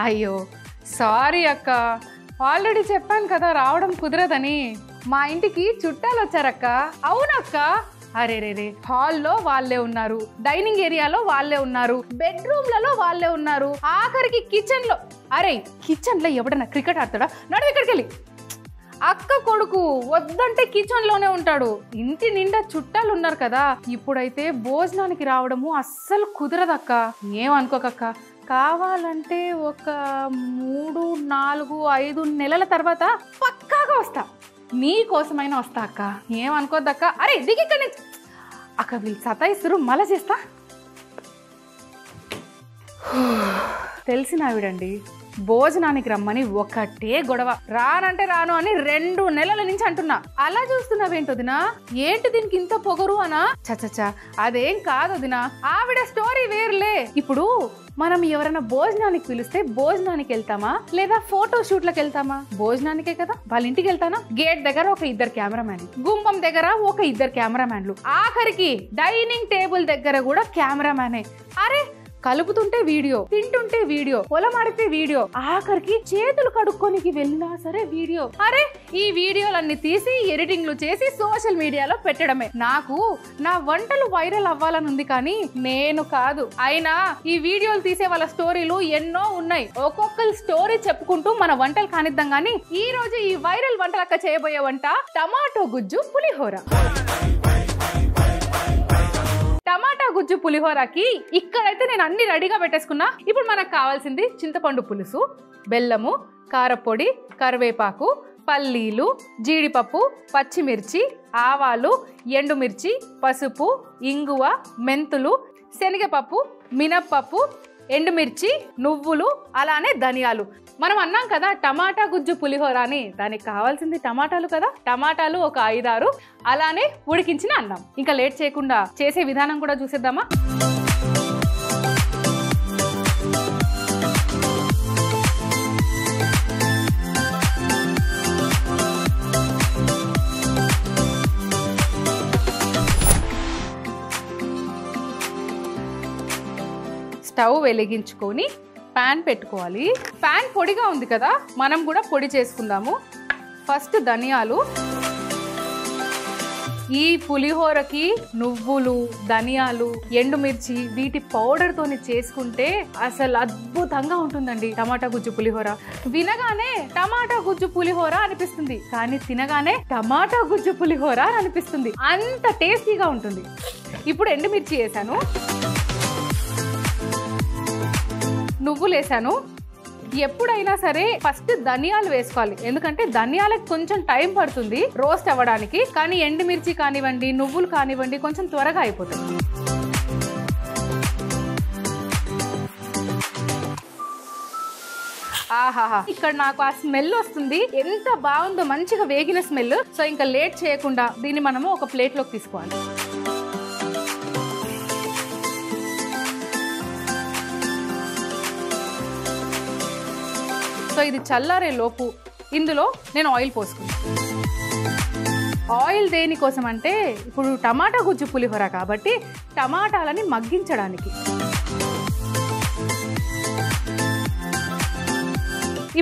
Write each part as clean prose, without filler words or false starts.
అయ్యో సారీ అక్క, ఆల్రెడీ చెప్పాను కదా రావడం కుదరదని. మా ఇంటికి చుట్టాలు వచ్చారక్క. అవునక్క. అరే రే, హాల్లో వాళ్ళే ఉన్నారు, డైనింగ్ ఏరియాలో వాళ్ళే ఉన్నారు, బెడ్రూమ్లలో వాళ్ళే ఉన్నారు, ఆఖరికి కిచెన్ లో. అరే కిచెన్ లో ఎవడన్నా క్రికెట్ ఆడతాడా? నడు ఇక్కడికి వెళ్ళి. అక్క కొడుకు వద్దంటే కిచెన్ లోనే ఉంటాడు. ఇంటి నిండా చుట్టాలు ఉన్నారు కదా, ఇప్పుడైతే భోజనానికి రావడము అస్సలు కుదరదక్క. ఏమనుకోకక్క, కావాలంటే ఒక 3, 4, 5 నెలల తర్వాత పక్కాగా వస్తా, మీకోసమైనా వస్తా అక్క. ఏమనుకోద్దక్క. అరే దిగి ఇక్కడ నుంచి. అక్క వీళ్ళు సతాయిస్తురు, మళ్ళా చేస్తా. తెలిసిన ఆవిడండి, భోజనానికి రమ్మని ఒకటే గొడవ. రానంటే రాను అని 2 నెలల నుంచి అంటున్నా. అలా చూస్తున్నావేంటొదినా? ఏంటి దీనికి ఇంత పొగరు అనా? చచ్చా అదేం కాదొదినా, ఆవిడ స్టోరీ వేర్లే. ఇప్పుడు మనం ఎవరైనా భోజనానికి పిలిస్తే భోజనానికి వెళ్తామా లేదా ఫోటో షూట్లకు వెళ్తామా? భోజనానికే కదా. వాళ్ళ ఇంటికి వెళ్తానా? గేట్ దగ్గర ఒక 2 కెమెరామ్యాన్లు, గుమ్మం దగ్గర ఒక 2 కెమెరామ్యాన్లు, ఆఖరికి డైనింగ్ టేబుల్ దగ్గర కూడా కెమెరామ్యానే. అరే కలుపుతుంటే వీడియో, తింటుంటే వీడియో, పొలమాడితే వీడియో, ఆఖరికి చేతులు కడుక్కోనికి వెళ్ళినా సరే వీడియో. అరే ఈ వీడియోలన్నీ తీసి ఎడిటింగ్లు చేసి సోషల్ మీడియాలో పెట్టడమే. నాకు నా వంటలు వైరల్ అవ్వాలని ఉంది కానీ నేను కాదు. అయినా ఈ వీడియోలు తీసే వాళ్ళ స్టోరీలు ఎన్నో ఉన్నాయి. ఒక్కొక్కరు స్టోరీ చెప్పుకుంటూ మన వంటలు కానిద్దాం గానీ ఈ రోజు ఈ వైరల్ వంటలక్క చేయబోయే వంట టమాటో గుజ్జు పులిహోర. టమాటా గుజ్జు పులిహోరకి ఇక్కడైతే నేను అన్ని రెడీగా పెట్టేసుకున్నా. ఇప్పుడు మనకు కావాల్సింది చింతపండు పులుసు, బెల్లము, కారపొడి, కరివేపాకు, పల్లీలు, జీడిపప్పు, పచ్చిమిర్చి, ఆవాలు, ఎండుమిర్చి, పసుపు, ఇంగువ, మెంతులు, శనగపప్పు, మినప్పప్పు, ఎండుమిర్చి, నువ్వులు, అలానే ధనియాలు. మనం అన్నాం కదా టమాటా గుజ్జు పులిహోర అని, దానికి కావాల్సింది టమాటాలు కదా. టమాటాలు ఒక 5-6, అలానే ఉడికించిన అన్నం. ఇంకా లేట్ చేయకుండా చేసే విధానం కూడా చూసేద్దామా? స్టవ్ వెలిగించుకొని ప్యాన్ పెట్టుకోవాలి. ప్యాన్ పొడిగా ఉంది కదా, మనం కూడా పొడి చేసుకుందాము. ఫస్ట్ ధనియాలు. ఈ పులిహోరకి నువ్వులు, ధనియాలు, ఎండుమిర్చి వీటి పౌడర్తోని చేసుకుంటే అసలు అద్భుతంగా ఉంటుందండి టమాటా గుజ్జు పులిహోర. వినగానే టమాటా గుజ్జు పులిహోర అనిపిస్తుంది, కానీ తినగానే టమాటా గుజ్జు పులిహోర అనిపిస్తుంది. అంత టేస్టీగా ఉంటుంది. ఇప్పుడు ఎండుమిర్చి వేసాను, నువ్వులు వేసాను. ఎప్పుడైనా సరే ఫస్ట్ ధనియాలు వేసుకోవాలి, ఎందుకంటే ధనియాలకు కొంచెం టైం పడుతుంది రోస్ట్ అవ్వడానికి. కానీ ఎండుమిర్చి కానివ్వండి, నువ్వులు కానివ్వండి కొంచెం త్వరగా అయిపోతాయి. ఆహాహా, ఇక్కడ నాకు ఆ స్మెల్ వస్తుంది. ఎంత బాగుందో, మంచిగా వేగిన స్మెల్. సో ఇంకా లేట్ చేయకుండా దీన్ని మనము ఒక ప్లేట్లోకి తీసుకోవాలి. సో ఇది చల్లారే లోపు ఇందులో నేను ఆయిల్ పోసుకున్నాను. ఆయిల్ దేనికోసం అంటే ఇప్పుడు టమాటా గుజ్జు పులిహోర కాబట్టి టమాటాలని మగ్గించడానికి.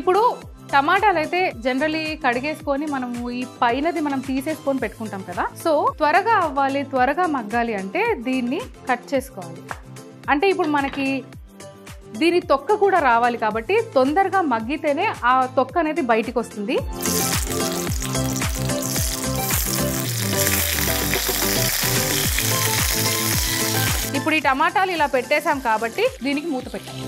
ఇప్పుడు టమాటాలు అయితే జనరలీ కడిగేసుకొని మనము ఈ పైనది మనం తీసేసుకొని పెట్టుకుంటాం కదా. సో త్వరగా అవ్వాలి, త్వరగా మగ్గాలి అంటే దీన్ని కట్ చేసుకోవాలి. అంటే ఇప్పుడు మనకి దీని తొక్క కూడా రావాలి కాబట్టి తొందరగా మగ్గితేనే ఆ తొక్క అనేది బయటికి వస్తుంది. ఇప్పుడు ఈ టమాటాలు ఇలా పెట్టేసాం కాబట్టి దీనికి మూత పెట్టాలి.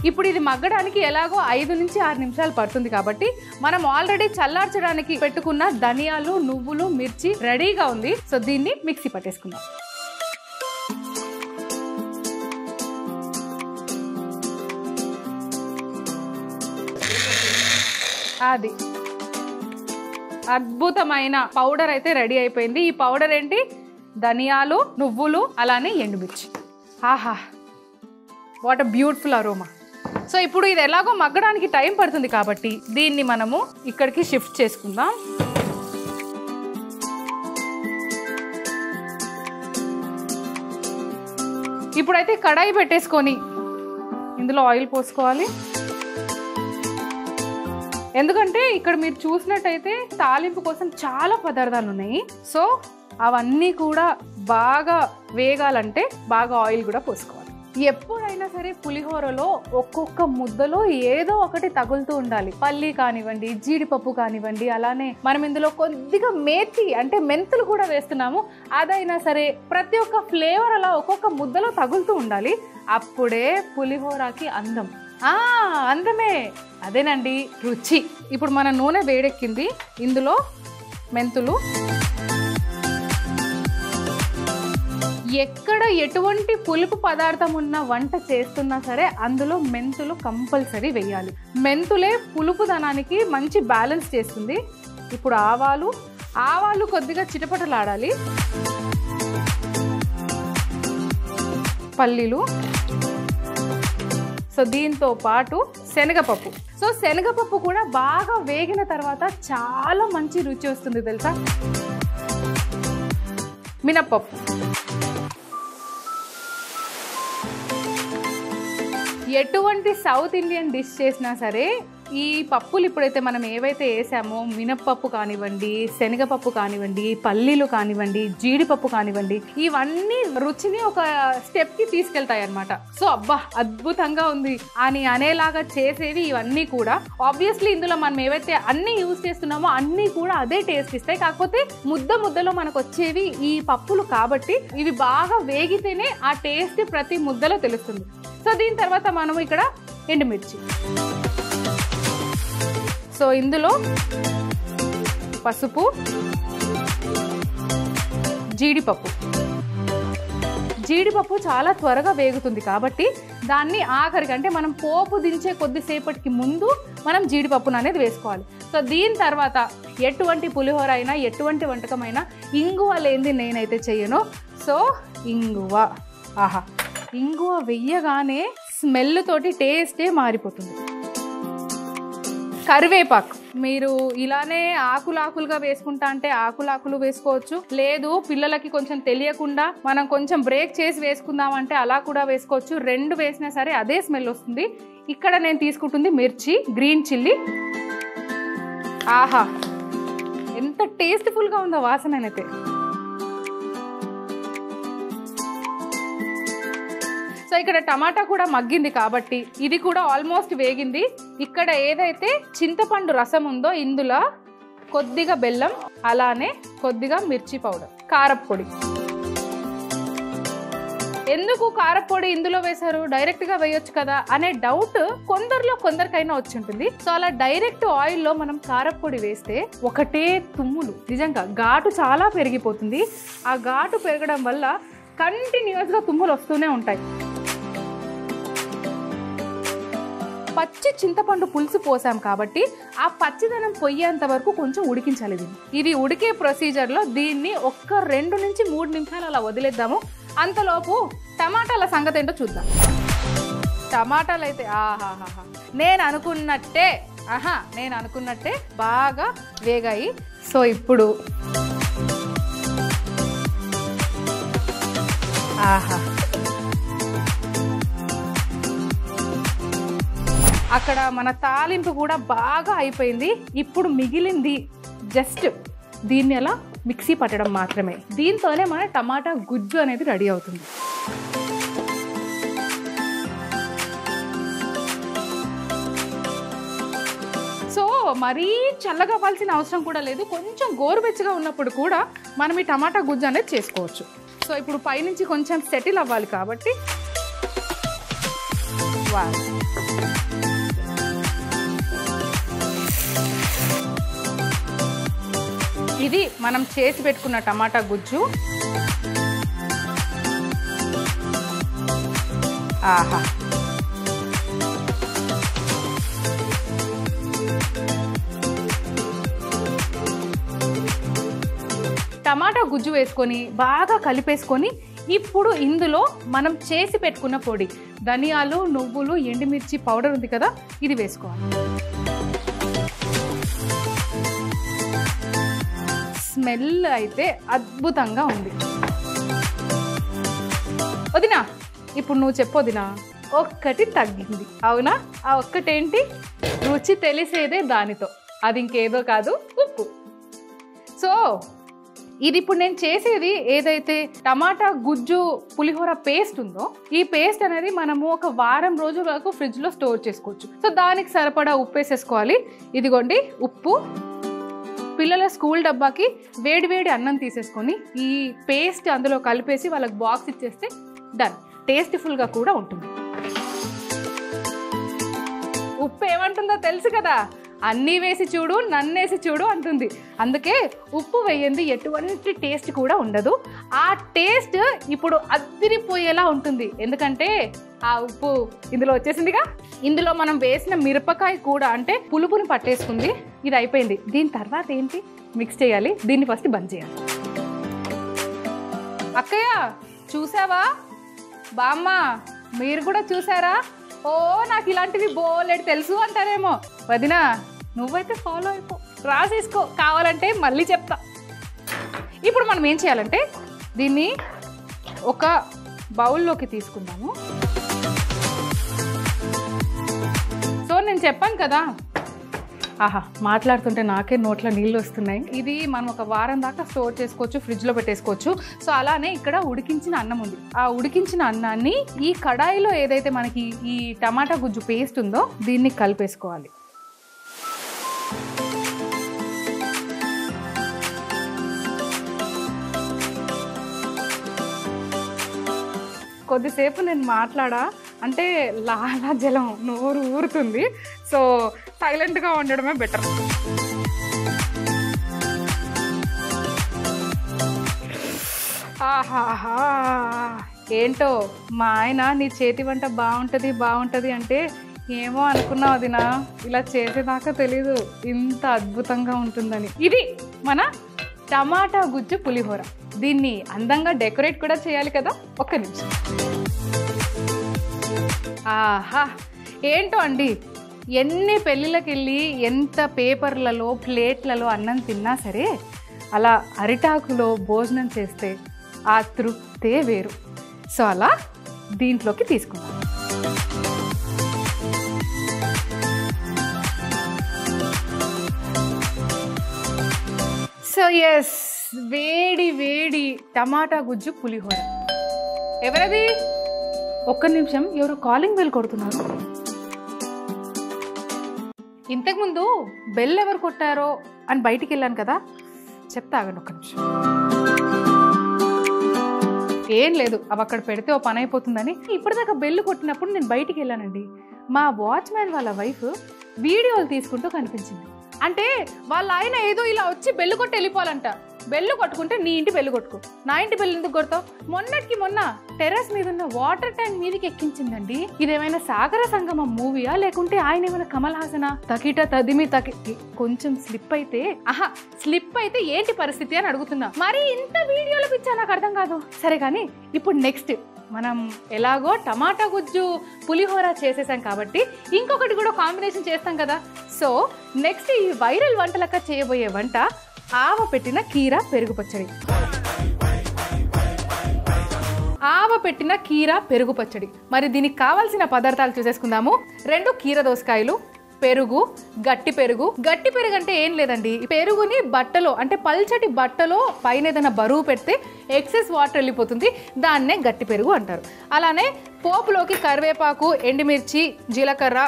ఇప్పుడు ఇది మగ్గడానికి ఎలాగో 5 నుంచి 6 నిమిషాలు పడుతుంది కాబట్టి మనం ఆల్రెడీ చల్లార్చడానికి పెట్టుకున్న ధనియాలు, నువ్వులు, మిర్చి రెడీగా ఉంది. సో దీన్ని మిక్సీ పట్టేసుకుందాం. అది అద్భుతమైన పౌడర్ అయితే రెడీ అయిపోయింది. ఈ పౌడర్ ఏంటి? ధనియాలు, నువ్వులు, అలానే ఎండుమిర్చి. ఆహా, what a beautiful aroma. So ఇప్పుడు ఇది ఎలాగో మగ్గడానికి టైం పడుతుంది కాబట్టి దీన్ని మనము ఇక్కడికి షిఫ్ట్ చేసుకుందాం. ఇప్పుడైతే కడాయి పెట్టేసుకొని ఇందులో ఆయిల్ పోసుకోవాలి. ఎందుకంటే ఇక్కడ మీరు చూసినట్టయితే తాలింపు కోసం చాలా పదార్థాలు ఉన్నాయి. సో అవన్నీ కూడా బాగా వేగాలంటే బాగా ఆయిల్ కూడా పోసుకోవాలి. ఎప్పుడైనా సరే పులిహోరలో ఒక్కొక్క ముద్దలో ఏదో ఒకటి తగులుతూ ఉండాలి. పల్లి కానివ్వండి, జీడిపప్పు కానివ్వండి, అలానే మనం ఇందులో కొద్దిగా మేతి అంటే మెంతులు కూడా వేస్తున్నాము. అదైనా సరే ప్రతి ఒక్క ఫ్లేవర్ అలా ఒక్కొక్క ముద్దలో తగులుతూ ఉండాలి. అప్పుడే పులిహోరకి అందం. అందమే అదేనండి రుచి. ఇప్పుడు మన నూనె వేడెక్కింది. ఇందులో మెంతులు, ఎక్కడ ఎటువంటి పులుపు పదార్థం ఉన్న వంట చేస్తున్నా సరే అందులో మెంతులు కంపల్సరీ వేయాలి. మెంతులే పులుపుదనానికి మంచి బ్యాలెన్స్ చేస్తుంది. ఇప్పుడు ఆవాలు కొద్దిగా చిటపటలాడాలి. పల్లీలు, సో దీంతో పాటు శనగపప్పు. సో శనగపప్పు కూడా బాగా వేగిన తర్వాత చాలా మంచి రుచి వస్తుంది తెలుసా. మినప్పప్పు, ఎటువంటి సౌత్ ఇండియన్ డిష్ చేసినా సరే ఈ పప్పులు ఇప్పుడైతే మనం ఏవైతే వేసామో మినప్పప్పు కానివ్వండి, శనగపప్పు కానివ్వండి, పల్లీలు కానివ్వండి, జీడిపప్పు కానివ్వండి, ఇవన్నీ రుచిని ఒక స్టెప్కి తీసుకెళ్తాయి అన్నమాట. సో అబ్బా అద్భుతంగా ఉంది అని అనేలాగా చేసేవి ఇవన్నీ కూడా. ఆబ్వియస్లీ ఇందులో మనం ఏవైతే అన్నీ యూజ్ చేస్తున్నామో అన్నీ కూడా అదే టేస్ట్ ఇస్తాయి. కాకపోతే ముద్దలో మనకు వచ్చేవి ఈ పప్పులు కాబట్టి ఇవి బాగా వేగితేనే ఆ టేస్ట్ ప్రతి ముద్దలో తెలుస్తుంది. సో దీని తర్వాత మనం ఇక్కడ ఎండుమిర్చి, సో ఇందులో పసుపు, జీడిపప్పు చాలా త్వరగా వేగుతుంది కాబట్టి దాన్ని ఆఖరికి అంటే మనం పోపు దించే కొద్దిసేపటికి ముందు మనం జీడిపప్పును అనేది వేసుకోవాలి. సో దీని తర్వాత ఎటువంటి పులిహోర అయినా ఎటువంటి వంటకమైనా ఇంగువ లేనిది నేనైతే చెయ్యను. సో ఇంగువ వెయ్యగానే స్మెల్ తోటి టేస్టే మారిపోతుంది. కరివేపాకు మీరు ఇలానే ఆకులుగా వేసుకుంటా అంటే ఆకులు వేసుకోవచ్చు. లేదు పిల్లలకి కొంచెం తెలియకుండా మనం కొంచెం బ్రేక్ చేసి వేసుకుందామంటే అలా కూడా వేసుకోవచ్చు. రెండు వేసినా సరే అదే స్మెల్ వస్తుంది. ఇక్కడ నేను తీసుకుంటుంది మిర్చి, గ్రీన్ చిల్లీ. ఎంత టేస్ట్ఫుల్గా ఉందో వాసనైతే. సో ఇక్కడ టమాటా కూడా మగ్గింది కాబట్టి ఇది కూడా ఆల్మోస్ట్ వేగింది. ఇక్కడ ఏదైతే చింతపండు రసం ఉందో ఇందులో కొద్దిగా బెల్లం, అలానే కొద్దిగా మిర్చి పౌడర్, కారప్పొడి. ఎందుకు కారప్పొడి ఇందులో వేశారు, డైరెక్ట్గా వేయొచ్చు కదా అనే డౌట్ కొందరికైనా వచ్చి ఉంటుంది. సో అలా డైరెక్ట్ ఆయిల్లో మనం కారప్పొడి వేస్తే ఒకటే తుమ్ములు, నిజంగా ఘాటు చాలా పెరిగిపోతుంది. ఆ ఘాటు పెరగడం వల్ల కంటిన్యూస్గా తుమ్ములు వస్తూనే ఉంటాయి. పచ్చి చింతపండు పులుసు పోసాం కాబట్టి ఆ పచ్చిదనం పొయ్యేంత వరకు కొంచెం ఉడికించాలి. ఇది ఉడికే ప్రొసీజర్లో దీన్ని ఒక్క 2 నుంచి 3 నిమిషాలు అలా వదిలేద్దాము. అంతలోపు టమాటాల సంగతి ఏంటో చూద్దాం. టమాటాలు అయితే నేను అనుకున్నట్టే బాగా వేగాయి. సో ఇప్పుడు అక్కడ మన తాలింపు కూడా బాగా అయిపోయింది. ఇప్పుడు మిగిలింది జస్ట్ దీన్ని అలా మిక్సీ పట్టడం మాత్రమే. దీంతోనే మన టమాటా గుజ్జు అనేది రెడీ అవుతుంది. సో మరీ చల్లగా అవ్వాల్సిన అవసరం కూడా లేదు. కొంచెం గోరువెచ్చగా ఉన్నప్పుడు కూడా మనం ఈ టమాటా గుజ్జు అనేది చేసుకోవచ్చు. సో ఇప్పుడు పైనుంచి కొంచెం సెటిల్ అవ్వాలి కాబట్టి ఇది మనం చేసి పెట్టుకున్న టమాటా గుజ్జు. టమాటా గుజ్జు వేసుకొని బాగా కలిపేసుకొని ఇప్పుడు ఇందులో మనం చేసి పెట్టుకున్న పొడి, ధనియాలు, నువ్వులు, ఎండుమిర్చి పౌడర్ ఉంది కదా, ఇది వేసుకోవాలి. స్మెల్ అయితే అద్భుతంగా ఉంది. వదినా ఇప్పుడు నువ్వు చెప్పు వదినా, ఒక్కటి తగ్గింది. అవునా? ఆ ఒక్కటేంటి? రుచి తెలిసేదే దానితో, అది ఇంకేదో కాదు, ఉప్పు. సో ఇది ఇప్పుడు నేను చేసేది ఏదైతే టమాటా గుజ్జు పులిహోర పేస్ట్ ఉందో, ఈ పేస్ట్ అనేది మనము ఒక వారం రోజుల వరకు ఫ్రిడ్జ్లో స్టోర్ చేసుకోవచ్చు. సో దానికి సరిపడా ఉప్పు వేసేసుకోవాలి. ఇదిగోండి ఉప్పు. పిల్లల స్కూల్ డబ్బాకి వేడి అన్నం తీసేసుకొని ఈ పేస్ట్ అందులో కలిపేసి వాళ్ళకి బాక్స్ ఇచ్చేస్తే డన్. టేస్ట్ఫుల్గా కూడా ఉంటుంది. ఉప్పు ఏమంటుందో తెలుసు కదా, అన్నీ వేసి చూడు, నన్నేసి చూడు అంటుంది. అందుకే ఉప్పు వేయంది ఎటువంటి టేస్ట్ కూడా ఉండదు. ఆ టేస్ట్ ఇప్పుడు అదిరిపోయేలా ఉంటుంది. ఎందుకంటే ఆ ఉప్పు ఇందులో వచ్చేసిందిగా. ఇందులో మనం వేసిన మిరపకాయ కూడా అంటే పులుపుని పట్టేసుకుంది. ఇది అయిపోయింది. దీని తర్వాత ఏంటి? మిక్స్ చేయాలి. దీన్ని ఫస్ట్ బంద్ చేయాలి. అక్కయ్య చూసావా? బామ్మ మీరు కూడా చూసారా? ఓ నాకు ఇలాంటివి బోలెడు తెలుసు అంటారేమో. వదినా నువ్వైతే ఫాలో అయిపో, రాసేసుకో, కావాలంటే మళ్ళీ చెప్తా. ఇప్పుడు మనం ఏం చేయాలంటే దీన్ని ఒక బౌల్లోకి తీసుకుందాము. సో నేను చెప్పాను కదా, ఆహా మాట్లాడుతుంటే నాకే నోట్లో నీళ్ళు వస్తున్నాయి. ఇది మనం ఒక వారం దాకా స్టోర్ చేసుకోవచ్చు, ఫ్రిడ్జ్లో పెట్టేసుకోవచ్చు. సో అలానే ఇక్కడ ఉడికించిన అన్నం ఉంది. ఆ ఉడికించిన అన్నాన్ని ఈ కడాయిలో ఏదైతే మనకి ఈ టమాటా గుజ్జు పేస్ట్ ఉందో దీన్ని కలిపేసుకోవాలి. కొద్దిసేపు నేను మాట్లాడా అంటే లాలాజలం నోరు ఊరుతుంది. సో సైలెంట్గా ఉండడమే బెటర్. ఆహాహా ఏంటో మా ఆయన నీ చేతి వంట బాగుంటుంది అంటే ఏమో అనుకున్నావు వదినా, ఇలా చేసేదాకా తెలీదు ఇంత అద్భుతంగా ఉంటుందని. ఇది మన టమాటా గుజ్జు పులిహోర. దీన్ని అందంగా డెకరేట్ కూడా చేయాలి కదా. ఒక్క నిమిషం. ఆహా ఏంటో అండి, ఎన్ని పెళ్ళిళ్ళకి వెళ్ళి ఎంత పేపర్లలో ప్లేట్లలో అన్నం తిన్నా సరే అలా అరిటాకులో భోజనం చేస్తే ఆ తృప్తే వేరు. సో అలా దీంట్లోకి తీసుకుందాం. సో ఎస్, వేడి టమాటా గుజ్జు పులిహోర. ఎవరది? ఒక్క నిమిషం, ఎవరో కాలింగ్ బెల్ కొడుతున్నారు. ఇంతకుముందు బెల్ ఎవరు కొట్టారో అని బయటికి వెళ్ళాను కదా, చెప్తా ఆగండి ఒక్క నిమిషం. ఏం లేదు, అవి అక్కడ పెడితే ఓ పని అయిపోతుందని ఇప్పటిదాకా బెల్ కొట్టినప్పుడు నేను బయటికి వెళ్ళానండి. మా వాచ్మ్యాన్ వాళ్ళ వైఫ్ వీడియోలు తీసుకుంటూ కనిపించింది. అంటే వాళ్ళ ఆయన ఏదో ఇలా వచ్చి బెల్లు కొట్టి వెళ్ళిపోవాలంట. బెల్లు కొట్టుకుంటే నీ ఇంటి బెల్లు కొట్టుకో, నా ఇంటి బెల్లు ఎందుకు కొడతావు? మొన్న టెర్రస్ మీద ఉన్న వాటర్ ట్యాంక్ మీదకి ఎక్కించిందండి. ఇదేమైనా సాగర సంగమం మూవీయా లేకుంటే ఆయన ఏమైనా కమల్ హాసనా? తకిట తదిమి కొంచెం స్లిప్ అయితే ఏంటి పరిస్థితి అని అడుగుతున్నా. మరి ఇంత వీడియోలు పిచ్చా నాకు అర్థం కాదు. సరే కానీ ఇప్పుడు నెక్స్ట్ మనం ఎలాగో టమాటా గుజ్జు పులిహోర చేసేసాం కాబట్టి ఇంకొకటి కూడా కాంబినేషన్ చేస్తాం కదా. సో నెక్స్ట్ ఈ వైరల్ వంటలక్క చేయబోయే వంట ఆవ పెట్టిన కీరా పెరుగు పచ్చడి. ఆవ పెట్టిన కీరా పెరుగు పచ్చడి. మరి దీనికి కావాల్సిన పదార్థాలు చూసేసుకుందాము. 2 కీర దోసకాయలు, పెరుగు, గట్టి పెరుగు. గట్టి పెరుగు అంటే ఏం లేదండి, పెరుగుని బట్టలో అంటే పల్చటి బట్టలో పైన ఏదైనా బరువు పెడితే ఎక్సెస్ వాటర్ వెళ్ళిపోతుంది, దాన్నే గట్టి పెరుగు అంటారు. అలానే పోపులోకి కరివేపాకు, ఎండుమిర్చి, జీలకర్ర,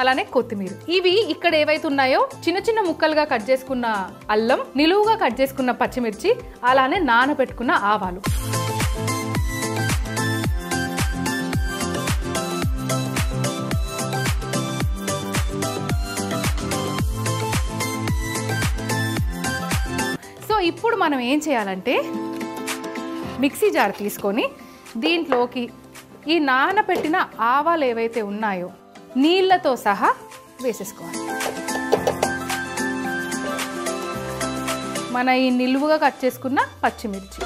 అలానే కొత్తిమీర. ఇవి ఇక్కడ ఏవైతే ఉన్నాయో చిన్న ముక్కలుగా కట్ చేసుకున్న అల్లం, నిలువుగా కట్ చేసుకున్న పచ్చిమిర్చి, అలానే నానబెట్టుకున్న ఆవాలు. సో ఇప్పుడు మనం ఏం చేయాలంటే మిక్సీ జార్ తీసుకొని దీంట్లోకి ఈ నానబెట్టిన ఆవాలు ఏవైతే ఉన్నాయో నీళ్ళతో సహా వేసేసుకోవాలి. మన ఈ నిలువుగా కట్ చేసుకున్న పచ్చిమిర్చి.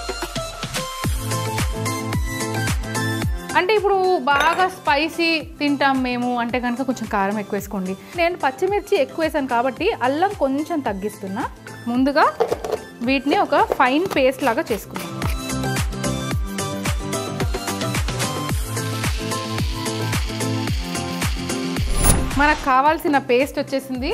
అంటే ఇప్పుడు బాగా స్పైసీ తింటాం మేము అంటే కనుక కొంచెం కారం ఎక్కువ వేసుకోండి. నేను పచ్చిమిర్చి ఎక్కువ వేసాను కాబట్టి అల్లం కొంచెం తగ్గిస్తున్నా. ముందుగా వీటిని ఒక ఫైన్ పేస్ట్ లాగా చేసుకున్నాం. మనకు కావాల్సిన పేస్ట్ వచ్చేసింది.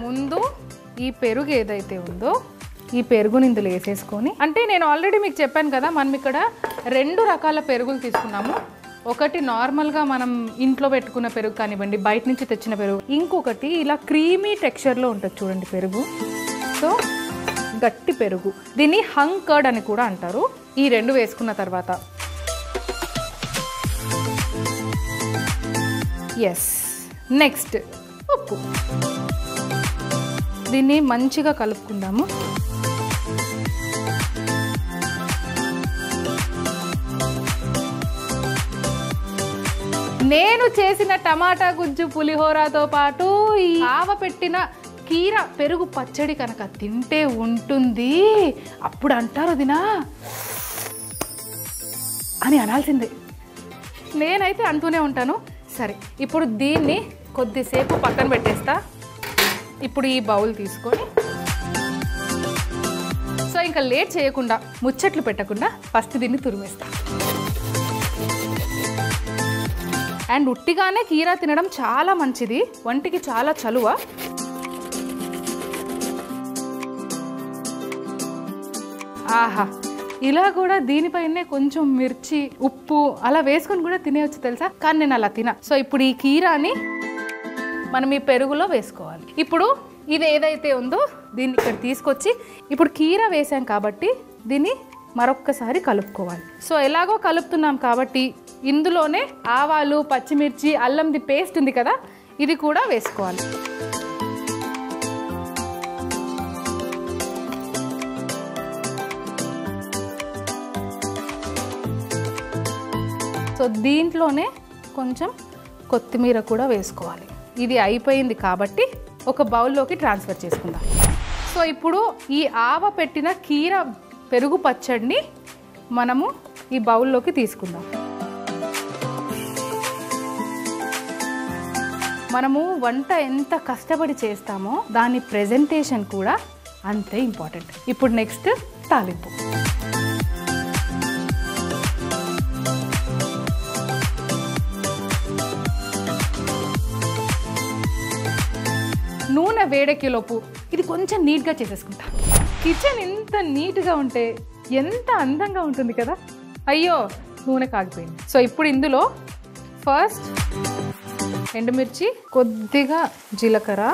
ముందు ఈ పెరుగు ఏదైతే ఉందో ఈ పెరుగుని ఇందులో వేసేసుకొని, అంటే నేను ఆల్రెడీ మీకు చెప్పాను కదా, మనం ఇక్కడ 2 రకాల పెరుగులు తీసుకున్నాము. ఒకటి నార్మల్గా మనం ఇంట్లో పెట్టుకున్న పెరుగు కానివ్వండి, బయట నుంచి తెచ్చిన పెరుగు, ఇంకొకటి ఇలా క్రీమీ టెక్స్చర్లో ఉంటుంది చూడండి పెరుగు. సో గట్టి పెరుగు, దీన్ని హంగ్ కర్డ్ అని కూడా అంటారు. ఈ 2 వేసుకున్న తర్వాత నెక్స్ట్ ఉప్పు, దీన్ని మంచిగా కలుపుకుందాము. నేను చేసిన టమాటా గుజ్జు పులిహోరతో పాటు ఈ ఆవపెట్టిన కీర పెరుగు పచ్చడి కనుక తింటే ఉంటుంది, అప్పుడు అంటారు దినా అని అనాల్సిందే. నేనైతే అంటూనే ఉంటాను. సరే, ఇప్పుడు దీన్ని కొద్దిసేపు పక్కన పెట్టేస్తా. ఇప్పుడు ఈ బౌల్ తీసుకొని, సో ఇంకా లేట్ చేయకుండా, ముచ్చట్లు పెట్టకుండా ఫస్ట్ దీన్ని తురిమేస్తా. అండ్ ఉట్టిగానే కీరా తినడం చాలా మంచిది, వంటికి చాలా చలువ. ఆహా, ఇలా కూడా దీనిపైనే కొంచెం మిర్చి, ఉప్పు అలా వేసుకొని కూడా తినేయచ్చు తెలుసా, కానీ నేను అలా తిన. సో ఇప్పుడు ఈ కీరాని మనం ఈ పెరుగులో వేసుకోవాలి. ఇప్పుడు ఇది ఏదైతే ఉందో దీన్ని ఇక్కడ తీసుకొచ్చి, ఇప్పుడు కీర వేసాం కాబట్టి దీన్ని మరొక్కసారి కలుపుకోవాలి. సో ఎలాగో కలుపుతున్నాం కాబట్టి ఇందులోనే ఆవాలు, పచ్చిమిర్చి, అల్లంది పేస్ట్ ఉంది కదా, ఇది కూడా వేసుకోవాలి. సో దీంట్లోనే కొంచెం కొత్తిమీర కూడా వేసుకోవాలి. ఇది అయిపోయింది కాబట్టి ఒక బౌల్లోకి ట్రాన్స్ఫర్ చేసుకుందాం. సో ఇప్పుడు ఈ ఆవ పెట్టిన కీర పెరుగు పచ్చడిని మనము ఈ బౌల్లోకి తీసుకుందాం. మనము వంట ఎంత కష్టపడి చేస్తామో దాని ప్రెజెంటేషన్ కూడా అంతే ఇంపార్టెంట్. ఇప్పుడు నెక్స్ట్ తాలింపు. నూనె వేడెక్కేలోపు ఇది కొంచెం నీట్గా చేసేసుకుంటా. కిచెన్ ఇంత నీట్గా ఉంటే ఎంత అందంగా ఉంటుంది కదా. అయ్యో, నూనె కాగిపోయింది. సో ఇప్పుడు ఇందులో ఫస్ట్ ఎండుమిర్చి, కొద్దిగా జీలకర్ర,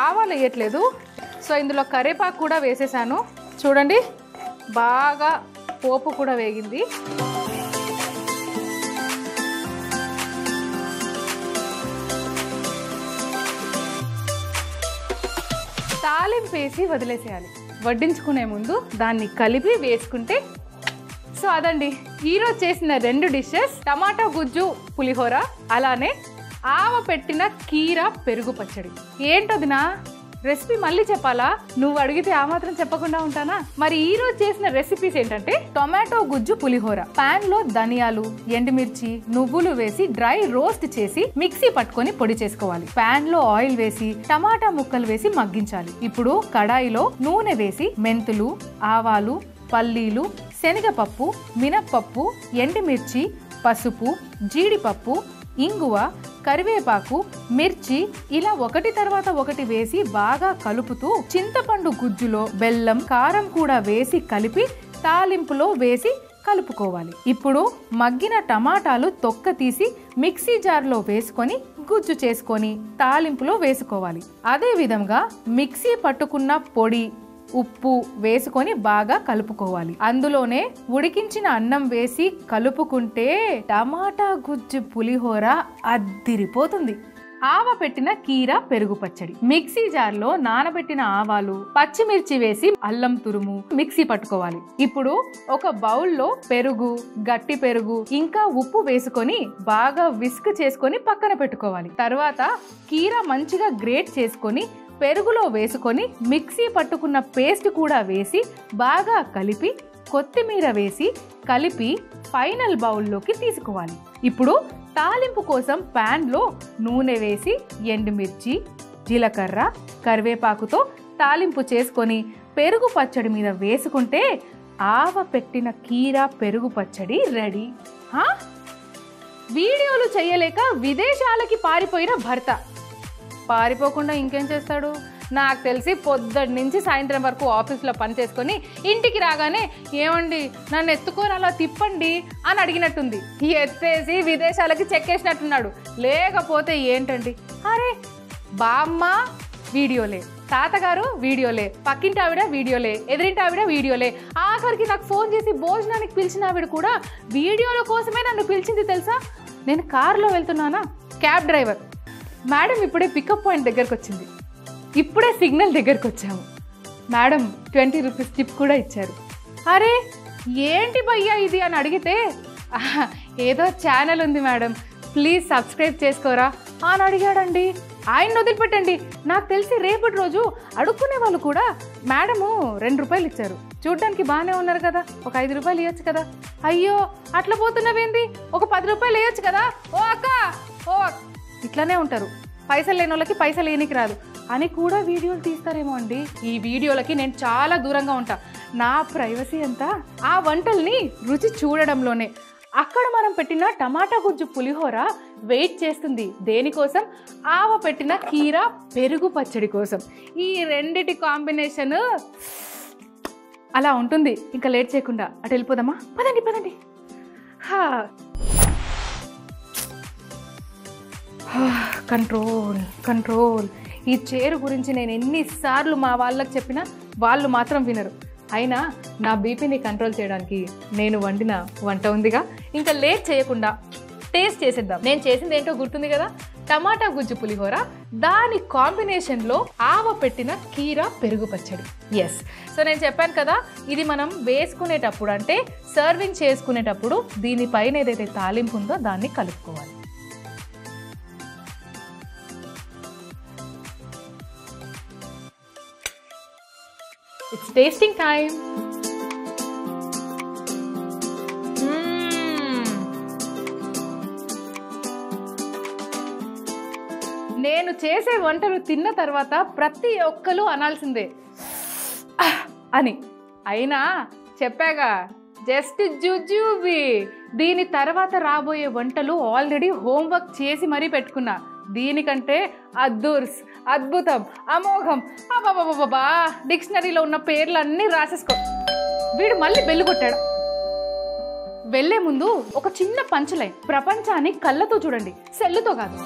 ఆవాలు వేయట్లేదు. సో ఇందులో కరివేపాకు కూడా వేసేసాను. చూడండి, బాగా పోపు కూడా వేగింది. తాలింపు వేసి వదిలేసేయాలి. వడ్డించుకునే ముందు దాన్ని కలిపి వేసుకుంటే. సో అదండి ఈరోజు చేసిన 2 డిషెస్, టమాటా గుజ్జు పులిహోర, అలానే ఆవ పెట్టిన కీర పెరుగు పచ్చడి. ఏంటదినా రెసిపీ మళ్ళీ చెప్పాలా? నువ్వు అడిగితే ఆ మాత్రం చెప్పకుండా ఉంటానా? మరి ఈ రోజు చేసిన రెసిపీస్ ఏంటంటే టొమాటో గుజ్జు పులిహోర. పాన్ లో ధనియాలు, ఎండుమిర్చి, నువ్వులు వేసి డ్రై రోస్ట్ చేసి మిక్సీ పట్టుకొని పొడి చేసుకోవాలి. పాన్ లో ఆయిల్ వేసి టమాటా ముక్కలు వేసి మగ్గించాలి. ఇప్పుడు కడాయిలో నూనె వేసి మెంతులు, ఆవాలు, పల్లీలు, శనగపప్పు, మినప్పప్పు, ఎండుమిర్చి, పసుపు, జీడిపప్పు, ఇంగువ, కరివేపాకు, మిర్చి ఇలా ఒకటి తర్వాత ఒకటి వేసి బాగా కలుపుతూ చింతపండు గుజ్జులో బెల్లం, కారం కూడా వేసి కలిపి తాలింపులో వేసి కలుపుకోవాలి. ఇప్పుడు మగ్గిన టమాటాలు తొక్క తీసి మిక్సీ జార్లో వేసుకొని గుజ్జు చేసుకొని తాలింపులో వేసుకోవాలి. అదే విధంగా మిక్సీ పట్టుకున్న పొడి, ఉప్పు వేసుకొని బాగా కలుపుకోవాలి. అందులోనే ఉడికించిన అన్నం వేసి కలుపుకుంటే టమాటా గుజ్జు పులిహోర అద్దిరిపోతుంది. ఆవ పెట్టిన కీర పెరుగు పచ్చడి. మిక్సీ జార్లో నానబెట్టిన ఆవాలు, పచ్చిమిర్చి వేసి అల్లం తురుము మిక్సీ పట్టుకోవాలి. ఇప్పుడు ఒక బౌల్లో పెరుగు, గట్టి పెరుగు ఇంకా ఉప్పు వేసుకొని బాగా విస్క్ చేసుకొని పక్కన పెట్టుకోవాలి. తర్వాత కీర మంచిగా గ్రేట్ చేసుకొని పెరుగులో వేసుకొని మిక్సీ పట్టుకున్న పేస్ట్ కూడా వేసి బాగా కలిపి కొత్తిమీర వేసి కలిపి ఫైనల్ బౌల్లోకి తీసుకోవాలి. ఇప్పుడు తాలింపు కోసం ప్యాన్లో నూనె వేసి ఎండుమిర్చి, జీలకర్ర, కరివేపాకుతో తాలింపు చేసుకొని పెరుగు పచ్చడి మీద వేసుకుంటే ఆవ పెట్టిన కీరా పెరుగు పచ్చడి రెడీ. వీడియోలు చేయలేక విదేశాలకి పారిపోయిన భర్త పారిపోకుండా ఇంకేం చేస్తాడు? నాకు తెలిసి పొద్దుటి నుంచి సాయంత్రం వరకు ఆఫీస్లో పని చేసుకొని ఇంటికి రాగానే ఏమండి నన్ను ఎత్తుకొని అలా తిప్పండి అని అడిగినట్టుంది. ఎత్తేసి విదేశాలకి చెక్కేసినట్టున్నాడు. లేకపోతే ఏంటండి, అరే బామ్మ వీడియోలే, తాతగారు వీడియోలే, పక్కింటి ఆవిడ వీడియోలే, ఎదురింటి ఆవిడ వీడియోలే, ఆఖరికి నాకు ఫోన్ చేసి భోజనానికి పిలిచిన ఆవిడ కూడా వీడియోల కోసమే నన్ను పిలిచింది తెలుసా. నేను కారులో వెళ్తున్నానా, క్యాబ్ డ్రైవర్ మేడం ఇప్పుడే పికప్ పాయింట్ దగ్గరకు వచ్చింది, ఇప్పుడే సిగ్నల్ దగ్గరకు వచ్చాము, మేడం 20 రూపీస్ టిప్ కూడా ఇచ్చారు. అరే ఏంటి భయ్యా ఇది అని అడిగితే ఏదో ఛానల్ ఉంది మేడం ప్లీజ్ సబ్స్క్రైబ్ చేసుకోరా అని అడిగాడండి. ఆయన వదిలిపెట్టండి, నాకు తెలిసి రేపటి రోజు అడుక్కునే వాళ్ళు కూడా మేడము 2 రూపాయలు ఇచ్చారు, చూడ్డానికి బాగానే ఉన్నారు కదా, ఒక 5 రూపాయలు ఇవ్వచ్చు కదా, అయ్యో అట్లా పోతున్నవేంది, ఒక 10 రూపాయలు వేయచ్చు కదా, ఓ అక్క ఓ ఇట్లానే ఉంటారు. పైసలు లేని వాళ్ళకి పైసలు లేనికి రాదు అని కూడా వీడియోలు తీస్తారేమో అండి. ఈ వీడియోలకి నేను చాలా దూరంగా ఉంటా. నా ప్రైవసీ అంతా ఆ వంటల్ని రుచి చూడడంలోనే. అక్కడ మనం పెట్టిన టమాటా గుజ్జు పులిహోర వెయిట్ చేస్తుంది దేనికోసం? ఆవ పెట్టిన కీరా పెరుగు పచ్చడి కోసం. ఈ రెండిటి కాంబినేషన్ అలా ఉంటుంది. ఇంకా లేట్ చేయకుండా అటు వెళ్ళిపోదామా? పదండి పదండి. Control control. ఈ చైర్ గురించి నేను ఎన్నిసార్లు మా వాళ్ళకి చెప్పినా వాళ్ళు మాత్రం వినరు. అయినా నా బీపీని కంట్రోల్ చేయడానికి నేను వండిన వంట ఉందిగా, ఇంకా లేట్ చేయకుండా టేస్ట్ చేసేద్దాం. నేను చేసింది ఏంటో గుర్తుంది కదా, టమాటా గుజ్జు పులిహోర, దాని కాంబినేషన్లో ఆవ పెట్టిన కీరా పెరుగు పచ్చడి. ఎస్, సో నేను చెప్పాను కదా, ఇది మనం వేసుకునేటప్పుడు అంటే సర్వింగ్ చేసుకునేటప్పుడు దీనిపైన ఏదైతే తాలింపు ఉందో దాన్ని కలుపుకోవాలి. It's tasting time. నేను చేసే వంటలు తిన్న తర్వాత ప్రతి ఒక్కరు అనాల్సిందే అని. అయినా చెప్పాగా జస్ట్ జుజుబి. దీని తర్వాత రాబోయే వంటలు ఆల్రెడీ హోంవర్క్ చేసి మరీ పెట్టుకున్నా. దీనికంటే అద్దుర్స్, అద్భుతం, అమోఘం, అబాబాబాబా డిక్షనరీలో ఉన్న పేర్లన్నీ రాసేసుకో. వీడు మళ్ళీ బెల్లు కొట్టాడు. వెళ్లే ముందు ఒక చిన్న పంచ్ లైన్. ప్రపంచాన్ని కళ్ళతో చూడండి, సెల్లుతో కాదు.